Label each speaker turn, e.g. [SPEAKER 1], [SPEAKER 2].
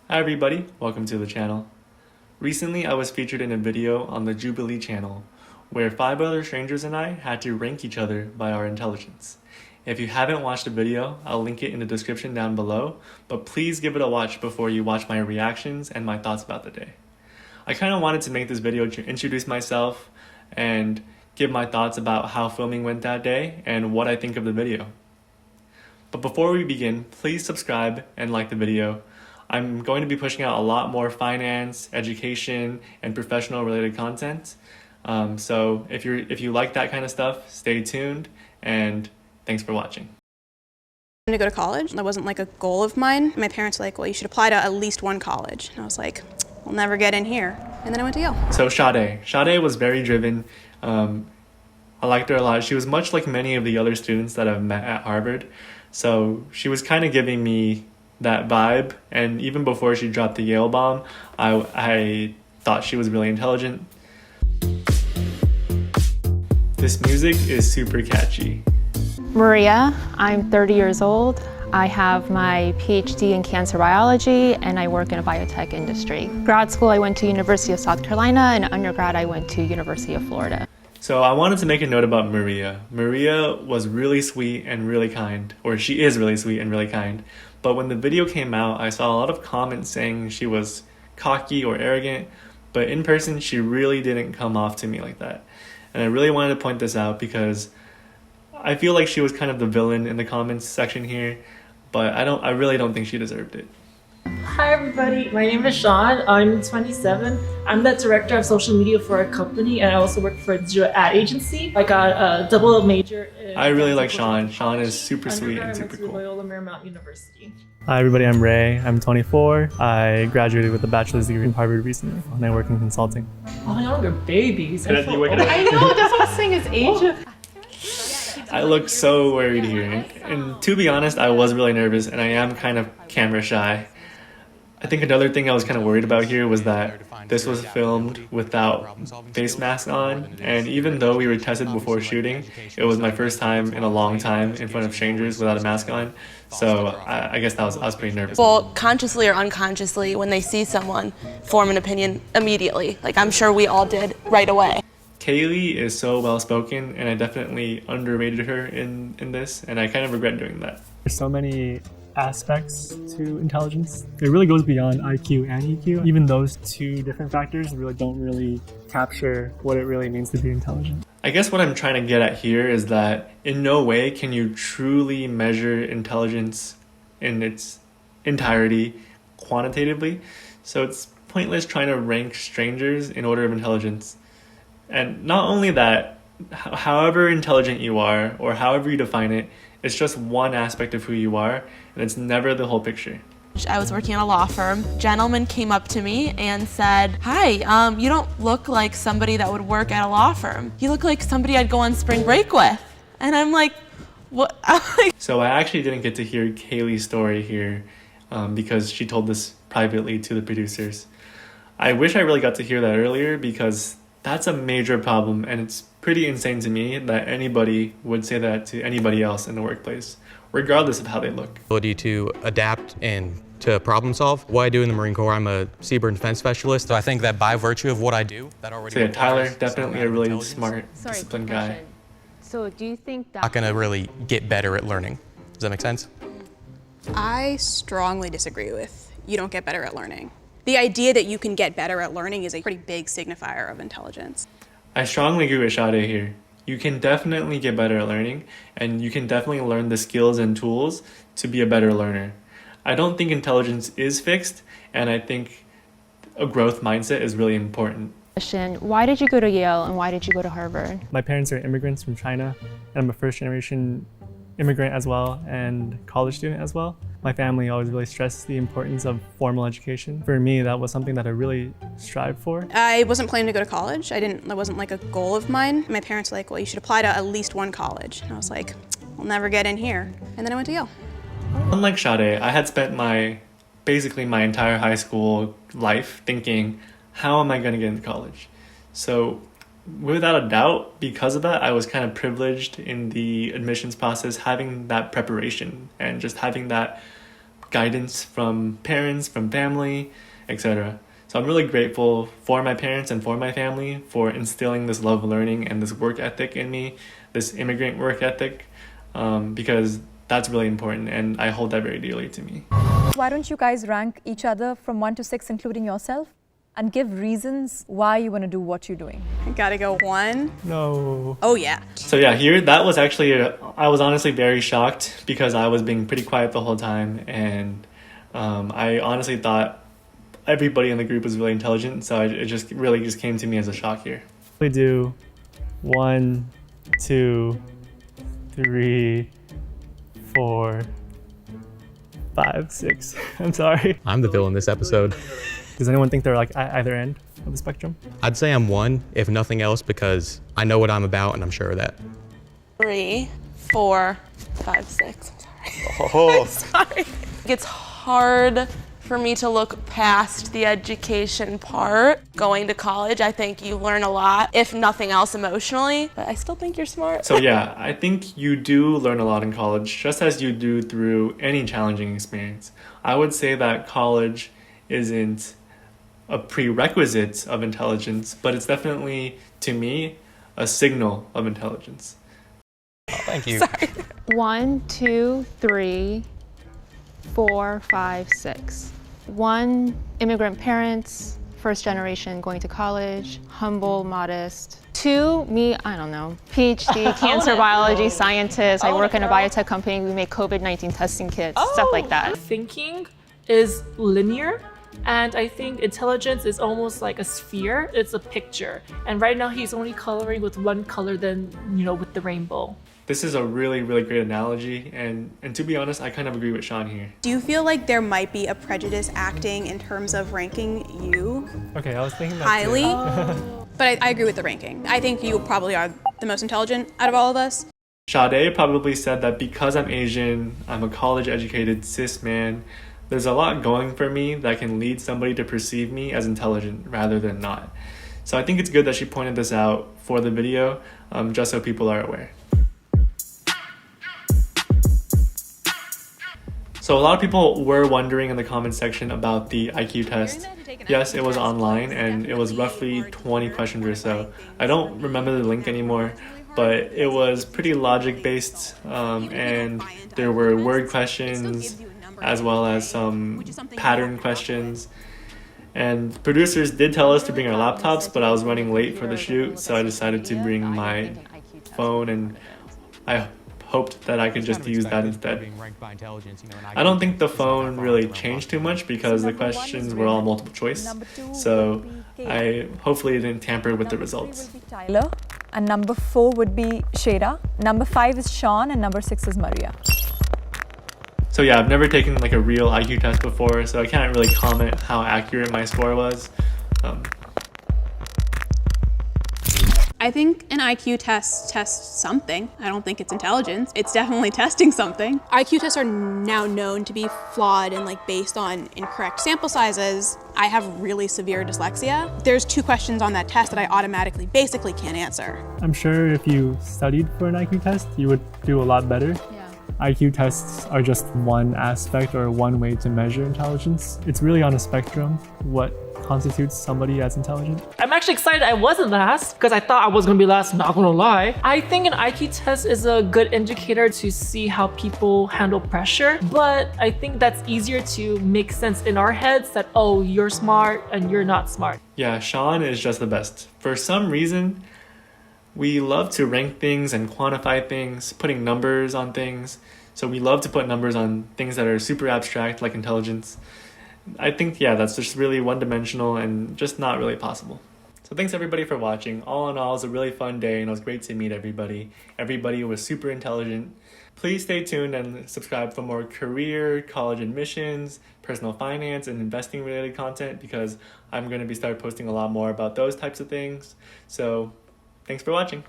[SPEAKER 1] Hi everybody, welcome to the channel. Recently I was featured in a video on the Jubilee channel where 5 other strangers and I had to rank each other by our intelligence. If you haven't watched the video, I'll link it in the description down below, but please give it a watch before you watch my reactions and my thoughts about the day. I kind of wanted to make this video to introduce myself and give my thoughts about how filming went that day and what I think of the video. But before we begin, please subscribe and like the video. I'm going to be pushing out a lot more finance, education, and professional related content. So if you like that kind of stuff, stay tuned, and thanks for watching.
[SPEAKER 2] To go to college. That wasn't like a goal of mine. My parents were like, well, you should apply to at least one college. And I was like, we'll never get in here. And then I went to Yale.
[SPEAKER 1] So Sade was very driven. I liked her a lot. She was much like many of the other students that I've met at Harvard. So she was kind of giving me that vibe, and even before she dropped the Yale bomb, I thought she was really intelligent. This music is super catchy.
[SPEAKER 3] Maria, I'm 30 years old. I have my PhD in cancer biology and I work in a biotech industry. Grad school I went to University of South Carolina, and undergrad I went to University of Florida.
[SPEAKER 1] So I wanted to make a note about Maria. Maria was really sweet and really kind, or she is really sweet and really kind. But when the video came out, I saw a lot of comments saying she was cocky or arrogant, but in person, she really didn't come off to me like that. And I really wanted to point this out because I feel like she was kind of the villain in the comments section here, but I really don't think she deserved it.
[SPEAKER 4] Hi everybody, my name is Sean. I'm 27. I'm the director of social media for a company, and I also work for a digital ad agency. I got a double major in
[SPEAKER 1] I really like Sean. Sean is super sweet and super cool.
[SPEAKER 4] Loyola Marymount University.
[SPEAKER 5] Hi everybody, I'm Ray. I'm 24. I graduated with a bachelor's degree from Harvard recently, and I work in consulting.
[SPEAKER 4] Oh, y'all are babies.
[SPEAKER 1] I know,
[SPEAKER 3] that's what I was saying, his age.
[SPEAKER 1] I look so worried here. And to be honest, I was really nervous, and I am kind of camera shy. I think another thing I was kind of worried about here was that this was filmed without face masks on, and even though we were tested before shooting, it was my first time in a long time in front of strangers without a mask on, so I guess I was pretty nervous.
[SPEAKER 6] Well, consciously or unconsciously, when they see someone, form an opinion immediately. Like, I'm sure we all did right away.
[SPEAKER 1] Kaylee is so well-spoken, and I definitely underrated her in this, and I kind of regret doing that.
[SPEAKER 5] There's so many aspects to intelligence. It really goes beyond IQ and EQ. Even those two different factors don't really capture what it really means to be intelligent.
[SPEAKER 1] I guess what I'm trying to get at here is that in no way can you truly measure intelligence in its entirety quantitatively. So it's pointless trying to rank strangers in order of intelligence. And not only that, however intelligent you are or however you define it, it's just one aspect of who you are, and it's never the whole picture.
[SPEAKER 6] I was working at a law firm. A gentleman came up to me and said, hi, you don't look like somebody that would work at a law firm. You look like somebody I'd go on spring break with. And I'm like, what?
[SPEAKER 1] So I actually didn't get to hear Kaylee's story here because she told this privately to the producers. I wish I really got to hear that earlier because that's a major problem, and it's pretty insane to me that anybody would say that to anybody else in the workplace, regardless of how they look.
[SPEAKER 7] Ability to adapt and to problem solve. What I do in the Marine Corps, I'm a seaburn defense specialist. So I think that by virtue of what I do, that already
[SPEAKER 1] So yeah, Tyler, definitely a really smart, disciplined guy.
[SPEAKER 3] So do you think that...
[SPEAKER 7] Not gonna really get better at learning. Does that make sense?
[SPEAKER 2] I strongly disagree with you don't get better at learning. The idea that you can get better at learning is a pretty big signifier of intelligence.
[SPEAKER 1] I strongly agree with Sade here. You can definitely get better at learning, and you can definitely learn the skills and tools to be a better learner. I don't think intelligence is fixed, and I think a growth mindset is really important.
[SPEAKER 3] Why did you go to Yale and why did you go to Harvard?
[SPEAKER 5] My parents are immigrants from China, and I'm a first-generation immigrant as well, and college student as well. My family always really stressed the importance of formal education. For me, that was something that I really strived for.
[SPEAKER 2] I wasn't planning to go to college. That wasn't like a goal of mine. My parents were like, well, you should apply to at least one college. And I was like, we'll never get in here. And then I went to Yale.
[SPEAKER 1] Unlike Sade, I had spent basically my entire high school life thinking, how am I going to get into college? So without a doubt, because of that, I was kind of privileged in the admissions process, having that preparation and just having that guidance from parents, from family, etc. So I'm really grateful for my parents and for my family for instilling this love of learning and this work ethic in me, this immigrant work ethic, because that's really important and I hold that very dearly to me.
[SPEAKER 8] Why don't you guys rank each other from 1 to 6, including yourself, and give reasons why you want to do what you're doing?
[SPEAKER 2] I gotta go 1.
[SPEAKER 5] No.
[SPEAKER 2] Oh yeah.
[SPEAKER 1] So yeah, here, that was actually, I was honestly very shocked because I was being pretty quiet the whole time, and I honestly thought everybody in the group was really intelligent, so it just really just came to me as a shock here.
[SPEAKER 5] We do 1, 2, 3, 4, 5, 6. I'm sorry.
[SPEAKER 7] I'm the villain this episode.
[SPEAKER 5] Does anyone think they're like at either end of the spectrum?
[SPEAKER 7] I'd say I'm 1, if nothing else, because I know what I'm about and I'm sure of that.
[SPEAKER 6] 3, 4, 5, 6.
[SPEAKER 7] Oh.
[SPEAKER 6] I'm sorry. It's hard for me to look past the education part. Going to college, I think you learn a lot, if nothing else emotionally, but I still think you're smart.
[SPEAKER 1] So yeah, I think you do learn a lot in college, just as you do through any challenging experience. I would say that college isn't a prerequisite of intelligence, but it's definitely, to me, a signal of intelligence.
[SPEAKER 7] Oh, thank you.
[SPEAKER 6] Sorry.
[SPEAKER 3] 1, 2, 3, 4, 5, 6. 1, immigrant parents, first generation going to college, humble, modest. 2, me, I don't know, PhD, cancer biology scientist. I work in a biotech company. We make COVID-19 testing kits, stuff like that.
[SPEAKER 4] Thinking is linear, and I think intelligence is almost like a sphere. It's a picture, and right now he's only coloring with one color, then with the rainbow.
[SPEAKER 1] This is a really, really great analogy, and to be honest, I kind of agree with Sean here.
[SPEAKER 2] Do you feel like there might be a prejudice acting in terms of ranking you
[SPEAKER 5] Okay, I was thinking that
[SPEAKER 2] highly?
[SPEAKER 5] too.
[SPEAKER 2] But I agree with the ranking. I think you probably are the most intelligent out of all of us.
[SPEAKER 1] Sade probably said that because I'm Asian, I'm a college-educated cis man, there's a lot going for me that can lead somebody to perceive me as intelligent rather than not. So I think it's good that she pointed this out for the video, just so people are aware. So a lot of people were wondering in the comments section about the IQ test. Yes, it was online and it was roughly 20 questions or so. I don't remember the link anymore, but it was pretty logic based, and there were word questions as well as some pattern questions. And producers did tell us to bring our laptops, but I was running late for the shoot, so I decided to bring my phone, and I hoped that I could just use that instead. I don't think the phone really changed too much because the questions were all multiple choice, so I hopefully didn't tamper with the results.
[SPEAKER 8] Tyler, and number 4 would be Shada. Number 5 is Sean, and number 6 is Maria.
[SPEAKER 1] So yeah, I've never taken like a real IQ test before, so I can't really comment how accurate my score was.
[SPEAKER 2] I think an IQ test tests something. I don't think it's intelligence. It's definitely testing something. IQ tests are now known to be flawed and based on incorrect sample sizes. I have really severe dyslexia. There's 2 questions on that test that I basically can't answer.
[SPEAKER 5] I'm sure if you studied for an IQ test, you would do a lot better. IQ tests are just one aspect or one way to measure intelligence. It's really on a spectrum what constitutes somebody as intelligent.
[SPEAKER 4] I'm actually excited I wasn't last because I thought I was gonna be last, not gonna lie. I think an IQ test is a good indicator to see how people handle pressure, but I think that's easier to make sense in our heads that, oh, you're smart and you're not smart.
[SPEAKER 1] Yeah, Sean is just the best. For some reason, we love to rank things and quantify things, putting numbers on things. So we love to put numbers on things that are super abstract, like intelligence. I think, yeah, that's just really one-dimensional and just not really possible. So thanks everybody for watching. All in all, it was a really fun day and it was great to meet everybody. Everybody was super intelligent. Please stay tuned and subscribe for more career, college admissions, personal finance, and investing related content because I'm going to start posting a lot more about those types of things. So thanks for watching.